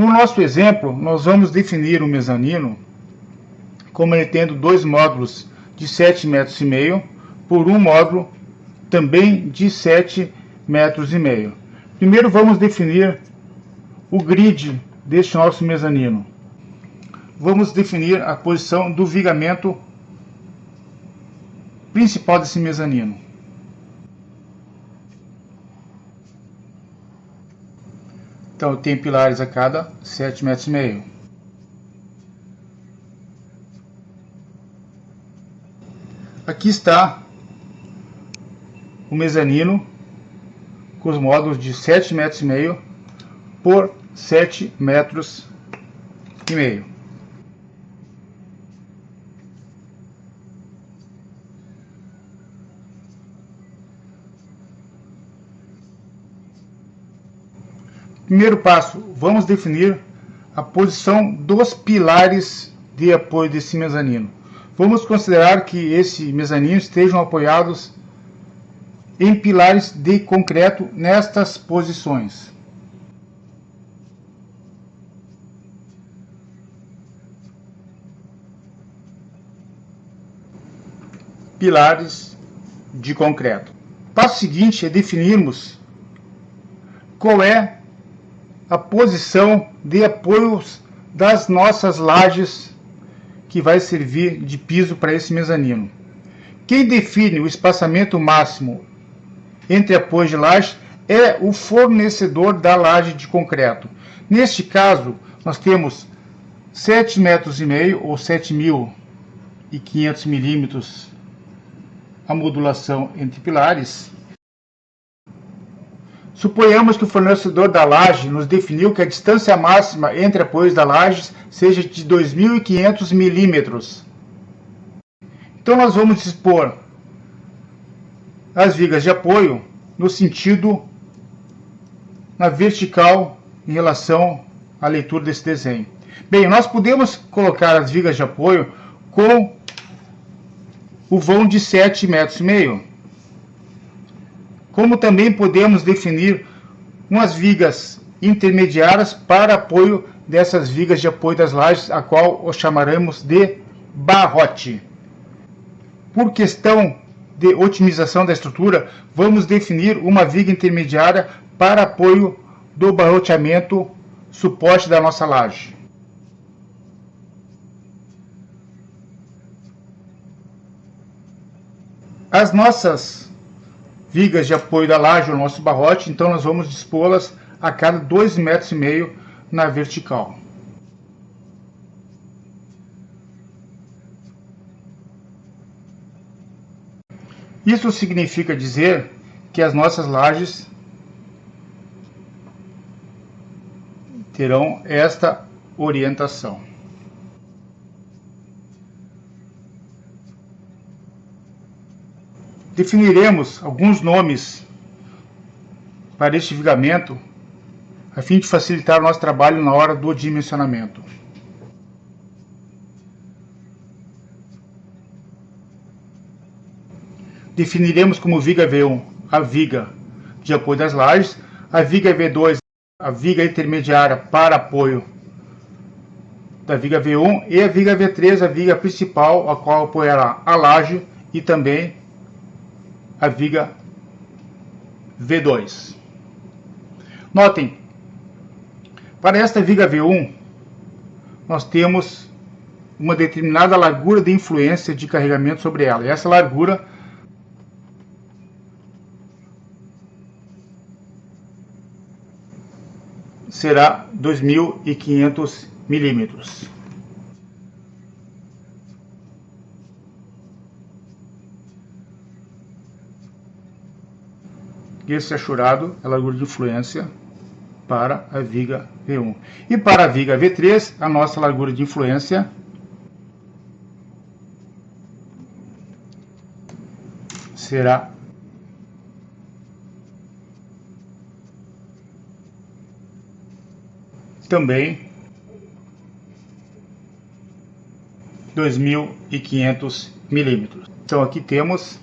No nosso exemplo, nós vamos definir o mezanino como ele tendo dois módulos de 7,5 metros por um módulo também de 7,5 metros. Primeiro vamos definir o grid deste nosso mezanino. Vamos definir a posição do vigamento principal desse mezanino. Então, tem pilares a cada 7,5 metros. Aqui está o mezanino com os módulos de 7,5 metros por 7,5 metros. Primeiro passo, vamos definir a posição dos pilares de apoio desse mezanino. Vamos considerar que esse mezanino estejam apoiados em pilares de concreto nestas posições. Pilares de concreto. O passo seguinte é definirmos qual é a posição de apoios das nossas lajes que vai servir de piso para esse mezanino. Quem define o espaçamento máximo entre apoios de laje é o fornecedor da laje de concreto. Neste caso, nós temos 7,5 metros ou 7.500 milímetros a modulação entre pilares. Suponhamos que o fornecedor da laje nos definiu que a distância máxima entre apoios da laje seja de 2.500 milímetros. Então nós vamos dispor as vigas de apoio no sentido na vertical em relação à leitura desse desenho. Bem, nós podemos colocar as vigas de apoio com o vão de 7,5 metros. Como também podemos definir umas vigas intermediárias para apoio dessas vigas de apoio das lajes, a qual o chamaremos de barrote. Por questão de otimização da estrutura, vamos definir uma viga intermediária para apoio do barroteamento suporte da nossa laje. As nossas vigas de apoio da laje, o nosso barrote, então nós vamos dispô-las a cada 2,5 metros na vertical. Isso significa dizer que as nossas lajes terão esta orientação. Definiremos alguns nomes para este vigamento, a fim de facilitar o nosso trabalho na hora do dimensionamento. Definiremos como viga V1 a viga de apoio das lajes, a viga V2 a viga intermediária para apoio da viga V1 e a viga V3 a viga principal, a qual apoiará a laje e também a viga V2. Notem, para esta viga V1, nós temos uma determinada largura de influência de carregamento sobre ela. E essa largura será 2.500 milímetros. Esse achurado é a largura de influência para a viga V1. E para a viga V3, a nossa largura de influência será também 2.500 milímetros. Então aqui temos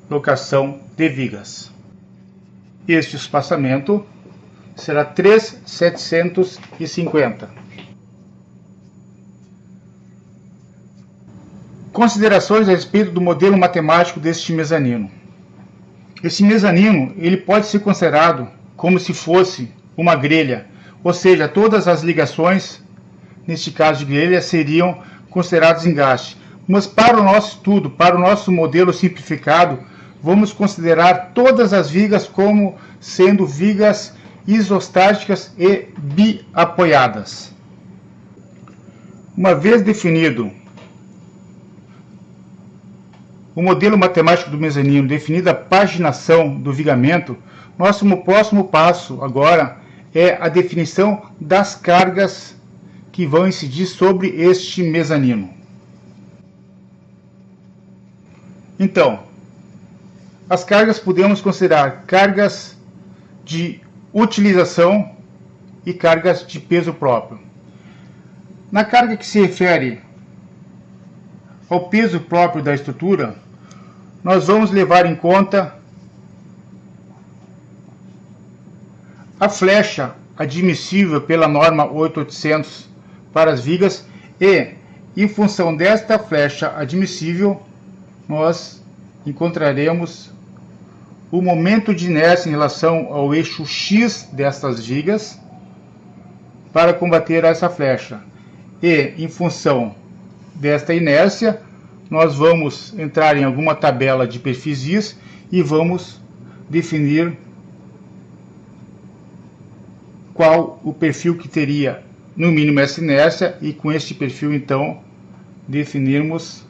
locação de vigas. Este espaçamento será 3.750. Considerações a respeito do modelo matemático deste mezanino. Esse mezanino ele pode ser considerado como se fosse uma grelha, ou seja, todas as ligações, neste caso de grelha, seriam consideradas engaste. Mas para o nosso estudo, para o nosso modelo simplificado, vamos considerar todas as vigas como sendo vigas isostáticas e biapoiadas. Uma vez definido o modelo matemático do mezanino, definida a paginação do vigamento, nosso próximo passo agora é a definição das cargas que vão incidir sobre este mezanino. Então, as cargas podemos considerar cargas de utilização e cargas de peso próprio. Na carga que se refere ao peso próprio da estrutura, nós vamos levar em conta a flecha admissível pela norma 8800 para as vigas e, em função desta flecha admissível, nós encontraremos o momento de inércia em relação ao eixo X destas vigas para combater essa flecha. E, em função desta inércia, nós vamos entrar em alguma tabela de perfis IS e vamos definir qual o perfil que teria no mínimo essa inércia e com este perfil então definirmos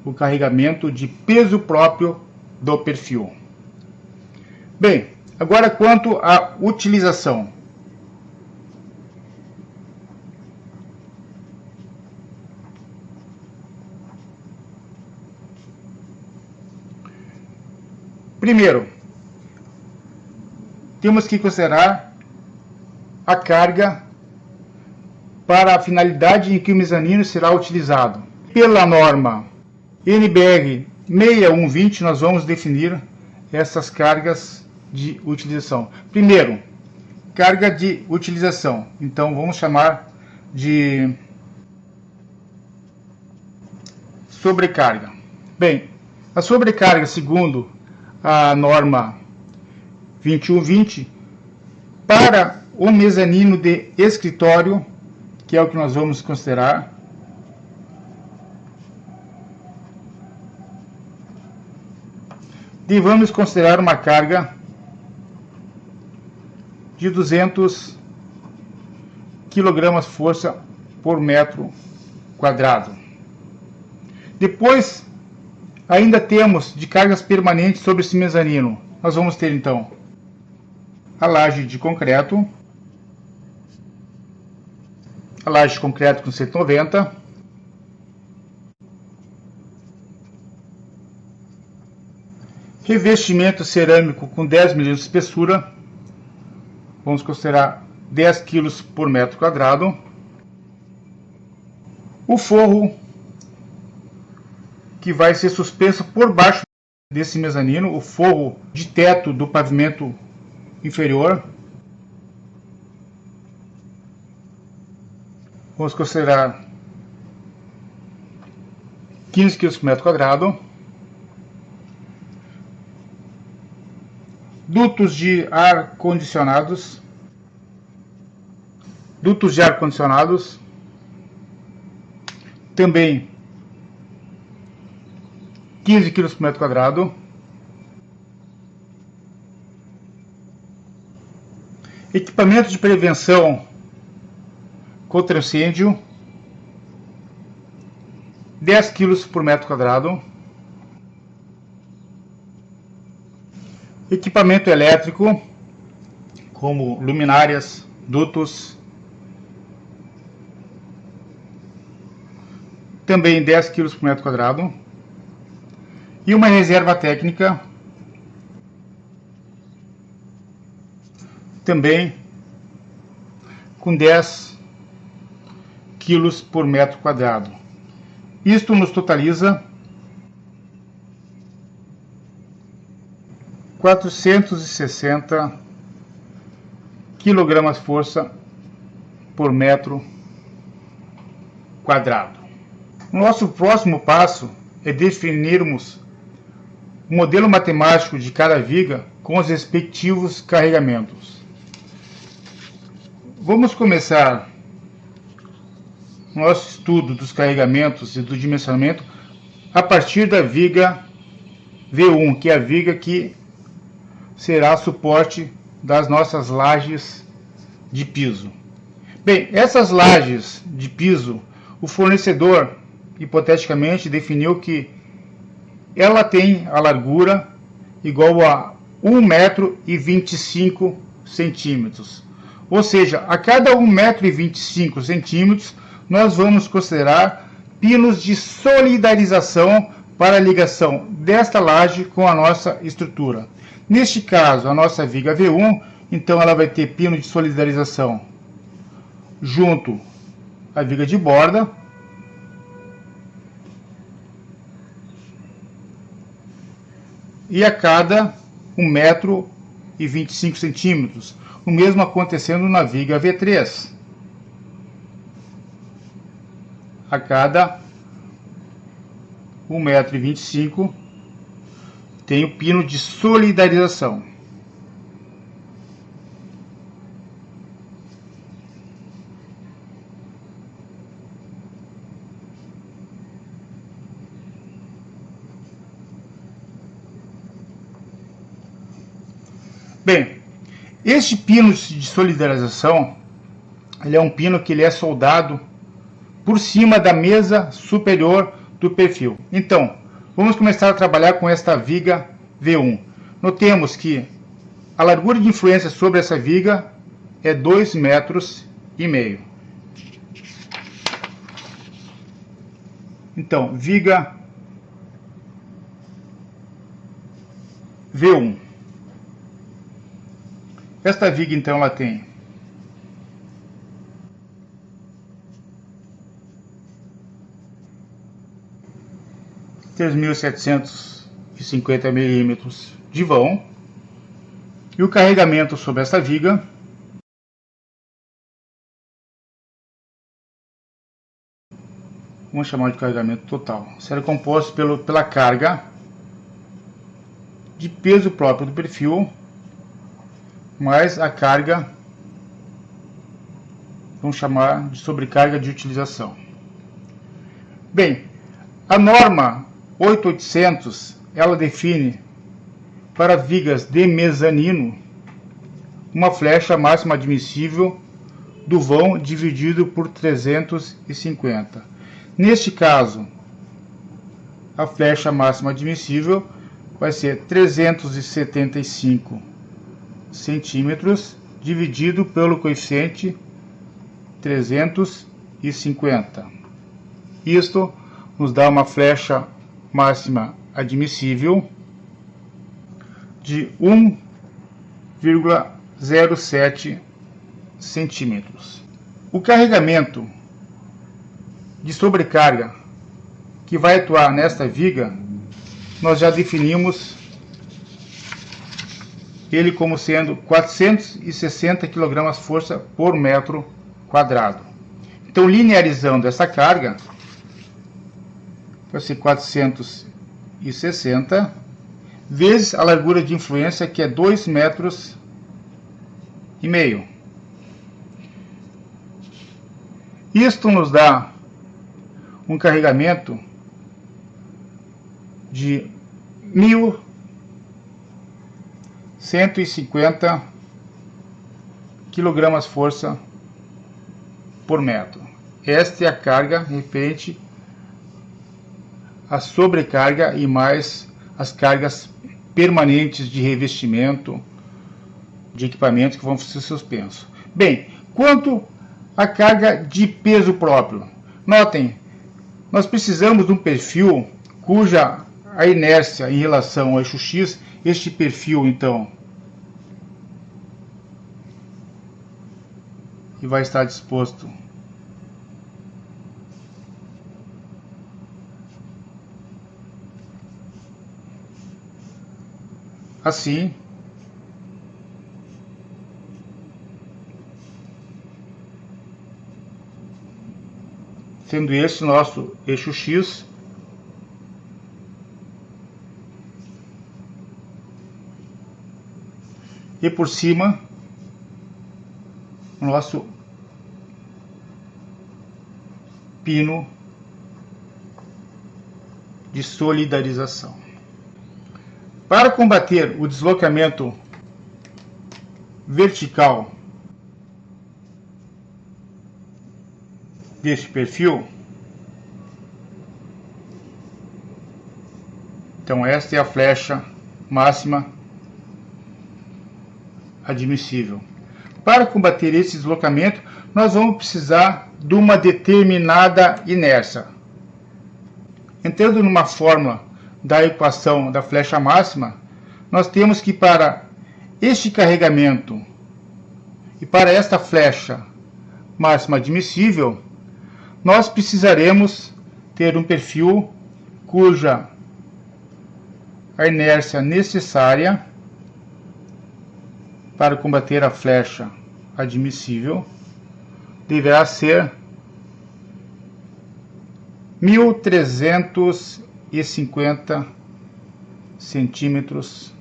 o carregamento de peso próprio do perfil. Bem, agora quanto à utilização. Primeiro, temos que considerar a carga para a finalidade em que o mezanino será utilizado. Pela norma NBR 6120, nós vamos definir essas cargas de utilização. Primeiro, carga de utilização. Então, vamos chamar de sobrecarga. Bem, a sobrecarga, segundo a norma 2120, para o mezanino de escritório, que é o que nós vamos considerar, devemos considerar uma carga de 200 kg força por metro quadrado. Depois, ainda temos de cargas permanentes sobre esse mezanino. Nós vamos ter então a laje de concreto, com 190, revestimento cerâmico com 10 mm de espessura, vamos considerar 10 kg por metro quadrado, o forro que vai ser suspenso por baixo desse mezanino, o forro de teto do pavimento inferior, vamos considerar 15 kg por metro quadrado, dutos de ar condicionados, também 15 kg por metro quadrado, equipamento de prevenção contra incêndio, 10 kg por metro quadrado, equipamento elétrico, como luminárias, dutos, também 10 kg por metro quadrado, e uma reserva técnica, também com 10 kg por metro quadrado. Isto nos totaliza 460 kgfm por metro quadrado. Nosso próximo passo é definirmos o modelo matemático de cada viga com os respectivos carregamentos. Vamos começar nosso estudo dos carregamentos e do dimensionamento a partir da viga V1, que é a viga que será suporte das nossas lajes de piso. Bem, essas lajes de piso, o fornecedor hipoteticamente definiu que ela tem a largura igual a 1,25 m. Ou seja, a cada 1,25 m nós vamos considerar pinos de solidarização para a ligação desta laje com a nossa estrutura. Neste caso, a nossa viga V1, então ela vai ter pino de solidarização junto à viga de borda, e a cada 1,25 m. O mesmo acontecendo na viga V3. A cada 1,25 m tem o pino de solidarização. Bem, este pino de solidarização, ele é um pino que ele é soldado por cima da mesa superior do perfil. Então, vamos começar a trabalhar com esta viga V1. Notemos que a largura de influência sobre essa viga é 2,5 metros. Então, viga V1. Esta viga, então, ela tem 3.750 milímetros de vão, e o carregamento sobre esta viga vamos chamar de carregamento total, será composto pela carga de peso próprio do perfil mais a carga, vamos chamar de sobrecarga de utilização. Bem, a norma 8800, ela define para vigas de mezanino uma flecha máxima admissível do vão dividido por 350. Neste caso, a flecha máxima admissível vai ser 375 centímetros dividido pelo coeficiente 350. Isto nos dá uma flecha máxima admissível de 1,07 centímetros. O carregamento de sobrecarga que vai atuar nesta viga, nós já definimos ele como sendo 460 kgf por metro quadrado. Então, linearizando essa carga, vai ser 460 vezes a largura de influência, que é 2,5 metros. Isto nos dá um carregamento de 1.150 kgf por metro. Esta é a carga referente à sobrecarga e mais as cargas permanentes de revestimento de equipamentos que vão ser suspensos. Bem, quanto à carga de peso próprio, notem, nós precisamos de um perfil cuja a inércia em relação ao eixo X, este perfil então e vai estar disposto assim, sendo esse nosso eixo X, e por cima o nosso pino de solidarização. Para combater o deslocamento vertical deste perfil, então esta é a flecha máxima admissível. Para combater esse deslocamento, nós vamos precisar de uma determinada inércia. Entrando numa fórmula da equação da flecha máxima, nós temos que para este carregamento e para esta flecha máxima admissível, nós precisaremos ter um perfil cuja a inércia necessária para combater a flecha admissível deverá ser 1.350 centímetros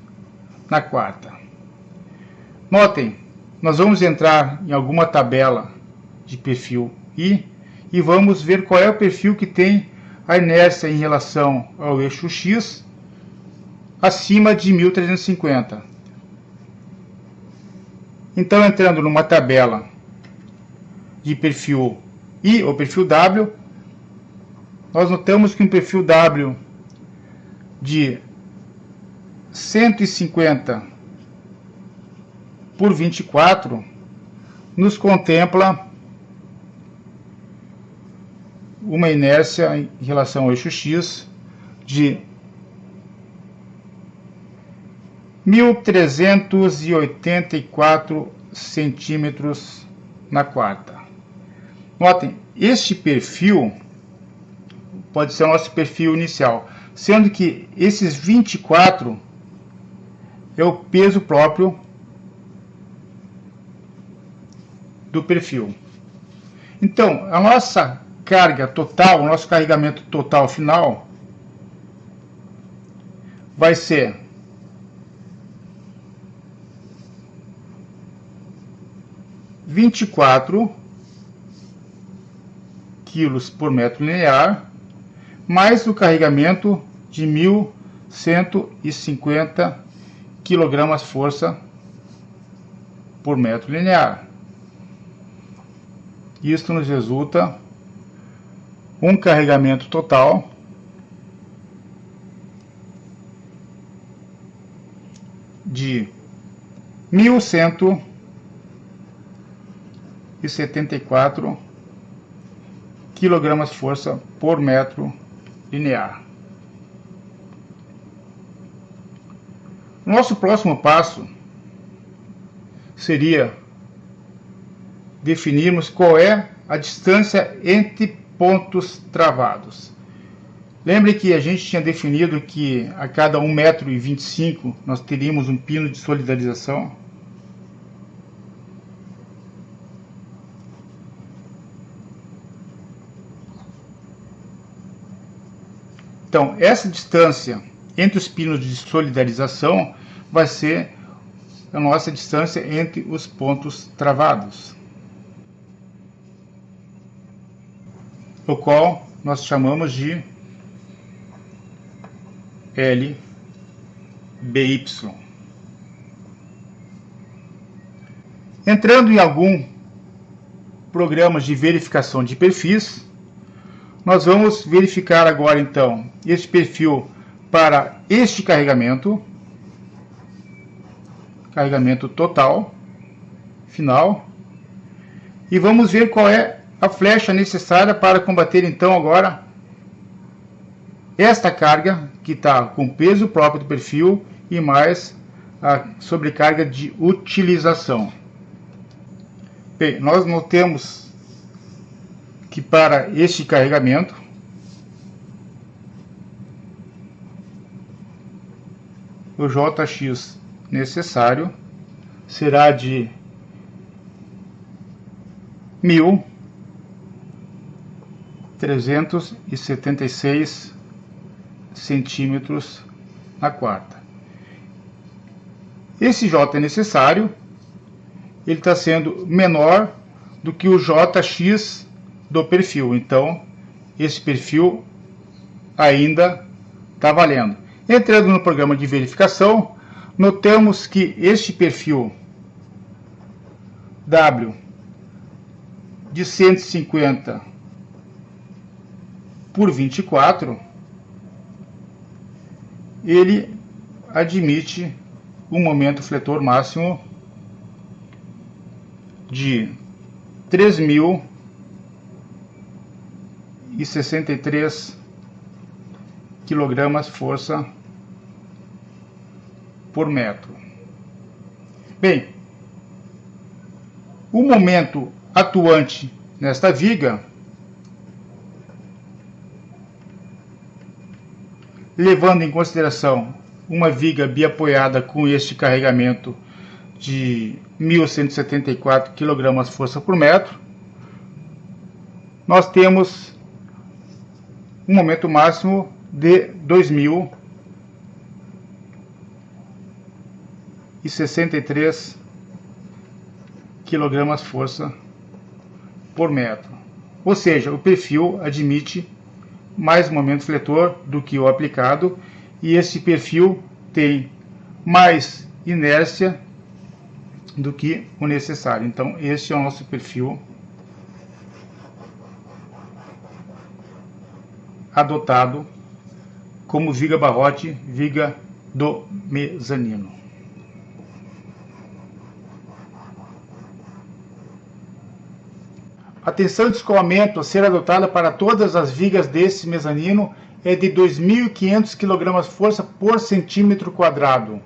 na quarta. Notem, nós vamos entrar em alguma tabela de perfil I e vamos ver qual é o perfil que tem a inércia em relação ao eixo X acima de 1.350. Então, entrando numa tabela de perfil I ou perfil W, nós notamos que um perfil W de 150 por 24 nos contempla uma inércia em relação ao eixo X de 1.384 centímetros na quarta. Notem, este perfil pode ser o nosso perfil inicial, sendo que esses 24 é o peso próprio do perfil. Então, a nossa carga total, o nosso carregamento total final vai ser 24 quilos por metro linear, mais o carregamento de 1.150 kg força por metro linear. Isto nos resulta um carregamento total de 1.174 kg força por metro linear. Nosso próximo passo seria definirmos qual é a distância entre pontos travados. Lembre que a gente tinha definido que a cada 1,25 m nós teríamos um pino de solidarização. Então, essa distância entre os pinos de solidarização vai ser a nossa distância entre os pontos travados, o qual nós chamamos de LBY. Entrando em algum programa de verificação de perfis, nós vamos verificar agora então este perfil para este carregamento total, final, e vamos ver qual é a flecha necessária para combater então agora esta carga que está com peso próprio do perfil e mais a sobrecarga de utilização. Bem, nós notamos que para este carregamento o JX necessário será de 1.350 376 centímetros na quarta. Esse J necessário, ele está sendo menor do que o JX do perfil, então esse perfil ainda está valendo. Entrando no programa de verificação, notamos que este perfil W de 150 por 24, ele admite um momento fletor máximo de 3.063 kg força por metro. Bem, o momento atuante nesta viga, levando em consideração uma viga biapoiada com este carregamento de 1.174 kg força por metro, nós temos um momento máximo de 2.063 kg força por metro. Ou seja, o perfil admite mais momento fletor do que o aplicado, e esse perfil tem mais inércia do que o necessário. Então, este é o nosso perfil adotado como viga barrote, viga do mezanino. A tensão de escoamento a ser adotada para todas as vigas desse mezanino é de 2.500 kg força por centímetro quadrado.